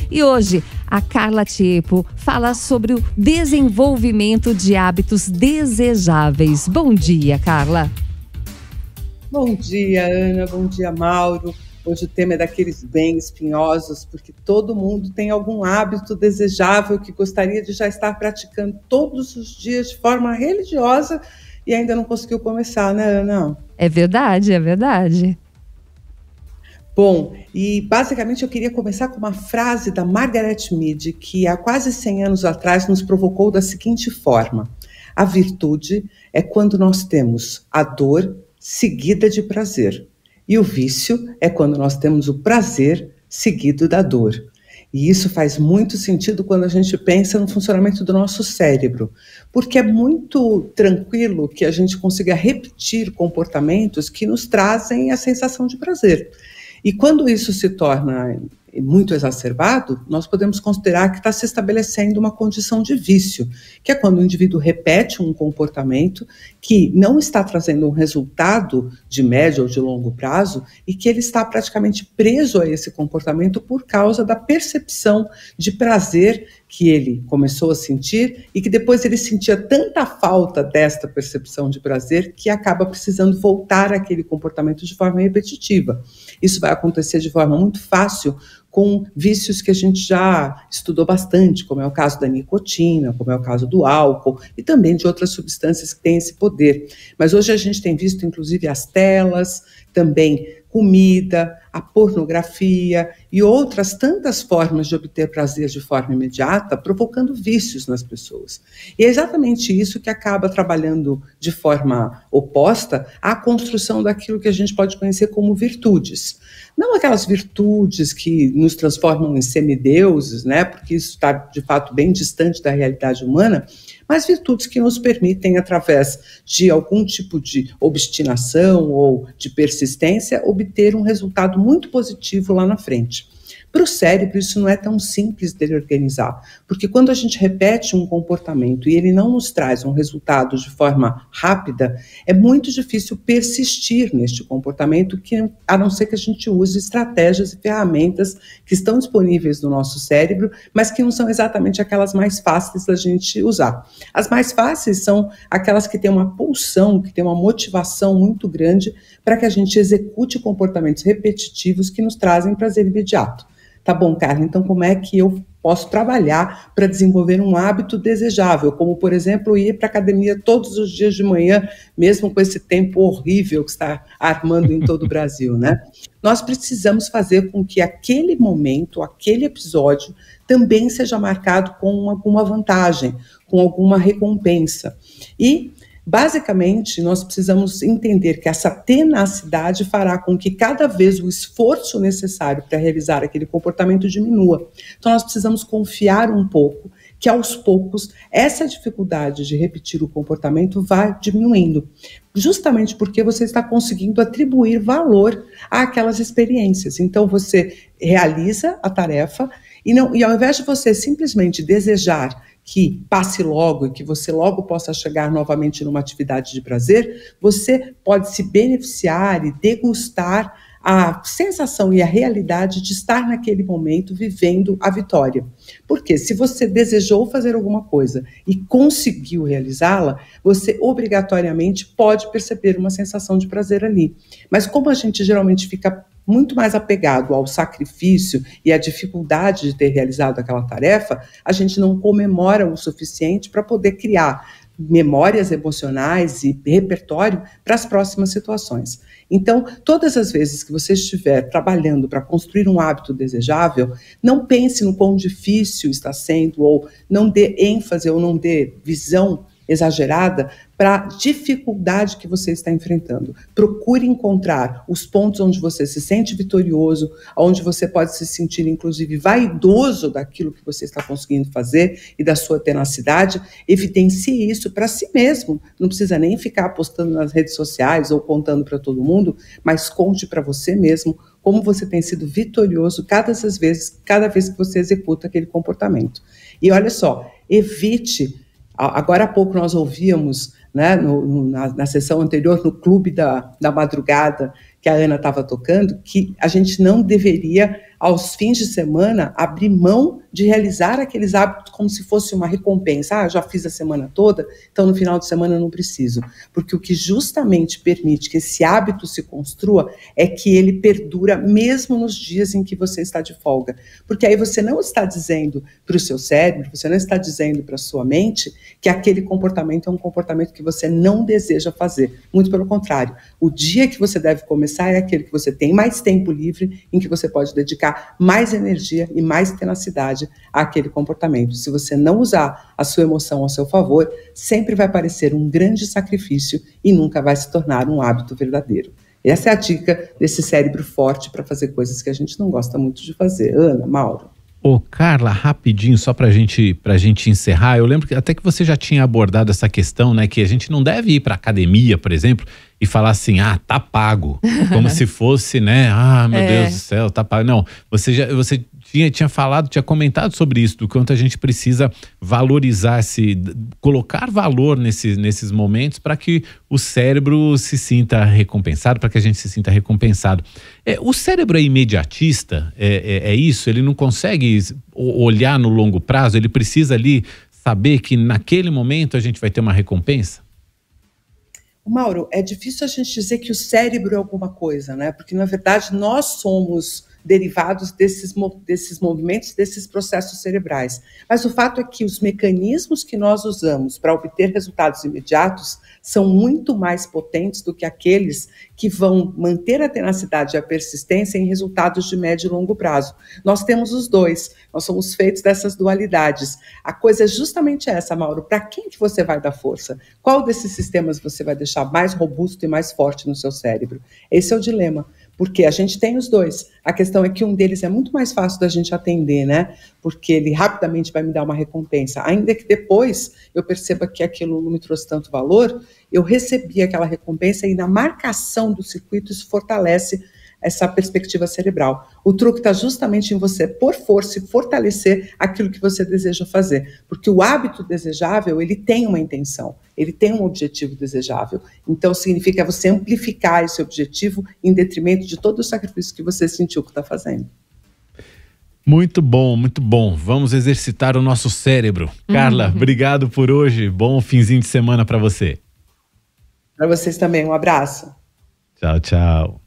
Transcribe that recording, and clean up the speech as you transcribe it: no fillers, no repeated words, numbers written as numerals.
E hoje a Carla Tiepo fala sobre o desenvolvimento de hábitos desejáveis. Bom dia, Carla. Bom dia, Ana. Bom dia, Mauro. Hoje o tema é daqueles bem espinhosos, porque todo mundo tem algum hábito desejável que gostaria de já estar praticando todos os dias de forma religiosa e ainda não conseguiu começar, né, Ana? É verdade, é verdade. Bom, e basicamente eu queria começar com uma frase da Margaret Mead, que há quase 100 anos atrás nos provocou da seguinte forma: a virtude é quando nós temos a dor seguida de prazer. E o vício é quando nós temos o prazer seguido da dor. E isso faz muito sentido quando a gente pensa no funcionamento do nosso cérebro, porque é muito tranquilo que a gente consiga repetir comportamentos que nos trazem a sensação de prazer. E quando isso se torna muito exacerbado, nós podemos considerar que está se estabelecendo uma condição de vício, que é quando o indivíduo repete um comportamento que não está trazendo um resultado de médio ou de longo prazo e que ele está praticamente preso a esse comportamento por causa da percepção de prazer que ele começou a sentir e que depois ele sentia tanta falta desta percepção de prazer que acaba precisando voltar àquele comportamento de forma repetitiva. Isso vai acontecer de forma muito fácil com vícios que a gente já estudou bastante, como é o caso da nicotina, como é o caso do álcool e também de outras substâncias que têm esse poder. Mas hoje a gente tem visto, inclusive, as telas, também comida, a pornografia e outras tantas formas de obter prazer de forma imediata, provocando vícios nas pessoas. E é exatamente isso que acaba trabalhando de forma oposta à construção daquilo que a gente pode conhecer como virtudes. Não aquelas virtudes que nos transformam em semideuses, né? Porque isso está, de fato, bem distante da realidade humana, mas virtudes que nos permitem, através de algum tipo de obstinação ou de persistência, obter um resultado muito positivo lá na frente. Para o cérebro, isso não é tão simples dele organizar, porque quando a gente repete um comportamento e ele não nos traz um resultado de forma rápida, é muito difícil persistir neste comportamento, a não ser que a gente use estratégias e ferramentas que estão disponíveis no nosso cérebro, mas que não são exatamente aquelas mais fáceis da gente usar. As mais fáceis são aquelas que têm uma pulsão, que têm uma motivação muito grande para que a gente execute comportamentos repetitivos que nos trazem prazer imediato. Tá bom, Carla, então como é que eu posso trabalhar para desenvolver um hábito desejável, como, por exemplo, ir para a academia todos os dias de manhã, mesmo com esse tempo horrível que está armando em todo o Brasil, né? Nós precisamos fazer com que aquele momento, aquele episódio, também seja marcado com alguma vantagem, com alguma recompensa. E basicamente, nós precisamos entender que essa tenacidade fará com que cada vez o esforço necessário para realizar aquele comportamento diminua. Então, nós precisamos confiar um pouco que, aos poucos, essa dificuldade de repetir o comportamento vai diminuindo, justamente porque você está conseguindo atribuir valor àquelas experiências. Então, você realiza a tarefa e ao invés de você simplesmente desejar que passe logo e que você logo possa chegar novamente numa atividade de prazer, você pode se beneficiar e degustar a sensação e a realidade de estar naquele momento vivendo a vitória. Porque se você desejou fazer alguma coisa e conseguiu realizá-la, você obrigatoriamente pode perceber uma sensação de prazer ali. Mas como a gente geralmente fica muito mais apegado ao sacrifício e à dificuldade de ter realizado aquela tarefa, a gente não comemora o suficiente para poder criar memórias emocionais e repertório para as próximas situações. Então, todas as vezes que você estiver trabalhando para construir um hábito desejável, não pense no quão difícil está sendo, ou não dê ênfase ou não dê visão exagerada para a dificuldade que você está enfrentando. Procure encontrar os pontos onde você se sente vitorioso, onde você pode se sentir, inclusive, vaidoso daquilo que você está conseguindo fazer e da sua tenacidade. Evidencie isso para si mesmo. Não precisa nem ficar postando nas redes sociais ou contando para todo mundo, mas conte para você mesmo como você tem sido vitorioso cada vez que você executa aquele comportamento. E olha só, evite. Agora há pouco nós ouvíamos, né, na sessão anterior, no Clube da Madrugada, que a Ana estava tocando, que a gente não deveria aos fins de semana, abrir mão de realizar aqueles hábitos como se fosse uma recompensa. Eu já fiz a semana toda, então no final de semana eu não preciso. Porque o que justamente permite que esse hábito se construa é que ele perdura mesmo nos dias em que você está de folga. Porque aí você não está dizendo para o seu cérebro, você não está dizendo para a sua mente que aquele comportamento é um comportamento que você não deseja fazer. Muito pelo contrário. O dia que você deve começar é aquele que você tem mais tempo livre, em que você pode dedicar mais energia e mais tenacidade àquele comportamento. Se você não usar a sua emoção ao seu favor, sempre vai parecer um grande sacrifício e nunca vai se tornar um hábito verdadeiro. Essa é a dica desse cérebro forte para fazer coisas que a gente não gosta muito de fazer. Ana, Mauro. Ô, Carla, rapidinho, só pra gente encerrar, eu lembro que até que você já tinha abordado essa questão, né, que a gente não deve ir pra academia, por exemplo, e falar assim, tá pago, como se fosse, né, meu Deus do céu, tá pago. Não, você tinha falado, tinha comentado sobre isso, do quanto a gente precisa valorizar, colocar valor nesses momentos para que o cérebro se sinta recompensado, para que a gente se sinta recompensado. O cérebro é imediatista, é isso? Ele não consegue olhar no longo prazo, ele precisa ali saber que naquele momento a gente vai ter uma recompensa? Mauro, é difícil a gente dizer que o cérebro é alguma coisa, né? Porque, na verdade, nós somos derivados desses movimentos, desses processos cerebrais. Mas o fato é que os mecanismos que nós usamos para obter resultados imediatos são muito mais potentes do que aqueles que vão manter a tenacidade e a persistência em resultados de médio e longo prazo. Nós temos os dois, nós somos feitos dessas dualidades. A coisa é justamente essa, Mauro, para quem que você vai dar força? Qual desses sistemas você vai deixar mais robusto e mais forte no seu cérebro? Esse é o dilema. Porque a gente tem os dois. A questão é que um deles é muito mais fácil da gente atender, né? Porque ele rapidamente vai me dar uma recompensa. Ainda que depois eu perceba que aquilo não me trouxe tanto valor, eu recebi aquela recompensa e na marcação do circuito isso fortalece essa perspectiva cerebral. O truque está justamente em você pôr força e fortalecer aquilo que você deseja fazer. Porque o hábito desejável, ele tem uma intenção, ele tem um objetivo desejável. Então, significa você amplificar esse objetivo em detrimento de todo o sacrifício que você sentiu que está fazendo. Muito bom, muito bom. Vamos exercitar o nosso cérebro. Carla, obrigado por hoje. Bom finzinho de semana para você. Para vocês também, um abraço. Tchau, tchau.